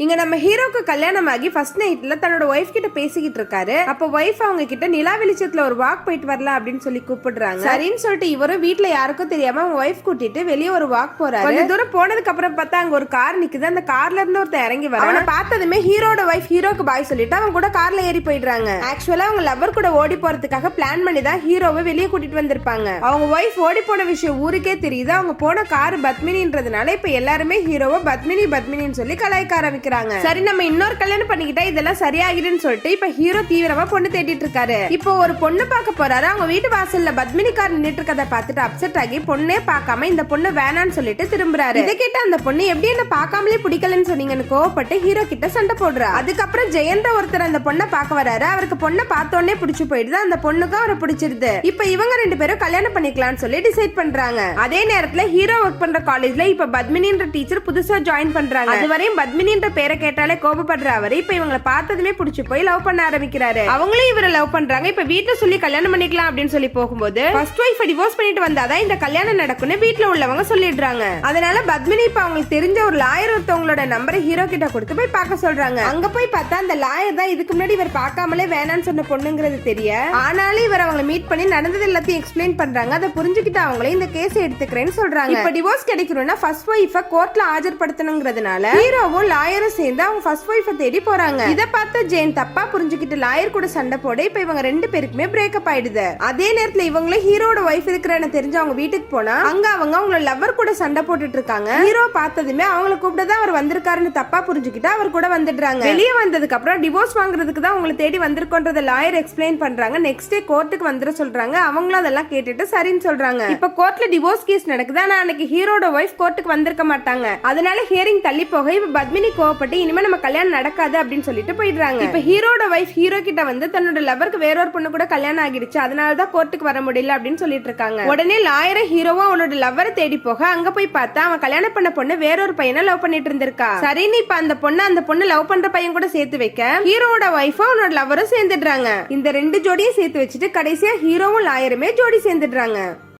இங்க நம்ம ஹீரோக்கு கல்யாணம் ஆகி ஃபர்ஸ்ட் நைட்ல தன்னோட ஒய்ஃப் கிட்ட பேசிக்கிட்டு இருக்காரு. அப்ப ஒய்ஃப் அவங்க கிட்ட நிலா வெளிச்சத்துல ஒரு வாக் போயிட்டு வரலாம் அப்படின்னு சொல்லி கூப்பிடுறாங்க. சரின்னு சொல்லிட்டு இவரும் வீட்டுல யாருக்கும் தெரியாம அவங்க ஒய்ஃப் கூட்டிட்டு வெளியே ஒரு வாக் போறாரு. கொஞ்ச தூரம் போனதுக்கு அப்புறம் பார்த்தா அங்க ஒரு கார் நிக்குது. அந்த கார்ல இருந்து ஒருத்தர் இறங்கி வர அவனை பார்த்ததுமே ஹீரோட ஒய்ஃப் ஹீரோக்கு பாய் சொல்லிட்டு அவங்க கூட கார்ல ஏறி போயிடுறாங்க. ஆக்சுவலா அவங்க லவர் கூட ஓடி போறதுக்காக பிளான் பண்ணி தான் ஹீரோவை வெளியே கூட்டிட்டு வந்திருப்பாங்க. அவங்க ஒய்ஃப் ஓடி போன விஷயம் ஊருக்கே தெரியுது. அவங்க போன கார் பத்மினின்றதுனால இப்ப எல்லாருமே ஹீரோவை பத்மினி பத்மினின்னு சொல்லி கலாய்க்க ஆரம்பிக்கிறாங்க. சரி நம்ம இன்னொரு கல்யாணம் பண்ணிக்கிட்டா இதெல்லாம் சரியாகிடுன்னு சொல்லிட்டு இப்ப ஹீரோ தீவிரமா பொண்ணு தேடிட்டு இருக்காரு. இப்போ ஒரு பொண்ணு பார்க்க போறாரு. அவங்க வீட்டு வாசல்ல பத்மினி கார் நின்னுட்டு இருக்கதை பார்த்துட்டு அப்செட் ஆகி பொண்ணே பார்க்காம இந்த பொண்ணு வேணான்னு சொல்லிட்டு திரும்புறாரு. இதை கேட்ட அந்த பொண்ணு எப்படி என்ன பார்க்காமலே பிடிக்கலன்னு சொன்னீங்கன்னு கோவப்பட்டு ஹீரோ கிட்ட சண்டை போடுறா. அதுக்கப்புறம் ஜெயன்ற ஒருத்தர் அந்த பொண்ணை பார்க்க வராரு. அவருக்கு பொண்ணை பார்த்தோன்னே பிடிச்சு போயிடுது. அந்த பொண்ணுக்கும் அவரை பிடிச்சிருது. இப்ப இவங்க ரெண்டு பேரும் கல்யாணம் பண்ணிக்கலாம்னு சொல்லி டிசைட் பண்றாங்க. அதே நேரத்துல ஹீரோ ஒர்க் பண்ற காலேஜ்ல இப்ப பத்மினின்ற டீச்சர் புதுசா ஜாயின் பண்றாங்க. அதுவரையும் பத்மினின்ற பேரை கேட்டாலே கோபப்படுற அவரு இப்ப இவங்களை பார்த்ததுமே பிடிச்சு போய் லவ் பண்ண ஆரம்பிக்கிறாரு. அவங்களும் இவரை லவ் பண்றாங்க. இப்ப வீட்டுல சொல்லி கல்யாணம் பண்ணிக்கலாம் அப்படின்னு சொல்லி போகும்போது ஃபர்ஸ்ட் ஒய்ஃப் டிவோர்ஸ் பண்ணிட்டு வந்தாதான் இந்த கல்யாணம் நடக்கும்னு வீட்டுல உள்ளவங்க சொல்லிடுறாங்க. அதனால பத்மினி இப்ப அவங்களுக்கு தெரிஞ்ச ஒரு லாயர் ஒருத்தவங்களோட நம்பரை ஹீரோ கிட்ட கொடுத்து போய் பார்க்க சொல்றாங்க. அங்க போய் பார்த்தா அந்த லாயர் தான் இதுக்கு முன்னாடி இவர் பார்க்காமலே வேணான்னு சொன்ன பொண்ணுங்கிறது தெரிய ஆனாலும் இவர் அவங்களை மீட் பண்ணி நடந்தது எல்லாத்தையும் எக்ஸ்பிளைன் பண்றாங்க. அதை புரிஞ்சுக்கிட்டு அவங்களே இந்த கேஸ் எடுத்துக்கிறேன்னு சொல்றாங்க. இப்ப டிவோர்ஸ் கிடைக்கணும்னா ஃபர்ஸ்ட் ஒய்ஃபை கோர்ட்ல ஆஜர்படுத்தணுங்கிறதுனால ஹீரோவும் லாயரும் சேர்ந்து அவங்க ஃபர்ஸ்ட் ஒய்ஃபை தேடி போறாங்க. இத பார்த்து ஜெயின் தப்பா புரிஞ்சுக்கிட்டு லாயர் கூட சண்டை போட இப்ப இவங்க ரெண்டு பேருக்குமே பிரேக்கப் ஆயிடுது. அதே நேரத்துல இவங்களும் ஹீரோட ஒய்ஃப் இருக்கிறன்னு தெரிஞ்சு அவங்க வீட்டுக்கு போனா அங்க அவங்க அவங்களோட லவர் கூட சண்டை போட்டுட்டு இருக்காங்க. ஹீரோ பார்த்ததுமே அவங்கள கூப்பிட்டதான் அவர் வந்திருக்காருன்னு தப்பா புரிஞ்சுக்கிட்டு அவர் கூட வந்துடுறாங்க. வெளியே வந்ததுக்கு அப்புறம் டிவோர்ஸ் வாங்குறதுக்கு தான் உங்களை தேடி வந்திருக்கோன்றத லாயர் எக்ஸ்பிளைன் பண்றாங்க. நெக்ஸ்ட் டே கோர்ட்டுக்கு வந்துட சொல்றாங்க. அவங்களும் அதெல்லாம் கேட்டுட்டு சரின்னு சொல்றாங்க. இப்ப கோர்ட்ல டிவோர்ஸ் கேஸ் நடக்குது. ஆனா அன்னைக்கு ஹீரோட ஒய்ஃப் கோர்ட்டுக்கு வந்திருக்க மாட்டாங்க. அதனால ஹியரிங் தள்ளி போக இப்ப பத்மினி கோவப்பட்டு இனிமே நம்ம கல்யாணம் நடக்காது அப்படின்னு சொல்லிட்டு போயிடுறாங்க. இப்ப ஹீரோட வைஃப் ஹீரோ கிட்ட வந்து தன்னோட லவருக்கு வேற ஒரு பொண்ணு கூட கல்யாணம் ஆகிடுச்சு, அதனாலதான் கோர்ட்டுக்கு வர முடியல அப்படின்னு சொல்லிட்டு இருக்காங்க. உடனே லாயரை ஹீரோவா அவளோட லவரை தேடி போக அங்க போய் பார்த்தா அவன் கல்யாணம் பண்ண பொண்ணு வேற ஒரு பையனை லவ் பண்ணிட்டு இருந்திருக்கா. சரின்னு இப்ப அந்த பொண்ணு லவ் பண்ற பையன் கூட சேர்த்து வைக்க ஹீரோட வைஃபும் அவனோட லவரும் சேர்ந்துடுறாங்க. இந்த ரெண்டு ஜோடியும் சேர்த்து வச்சுட்டு கடைசியா ஹீரோவும் லாயருமே ஜோடி சேர்ந்துடுறாங்க.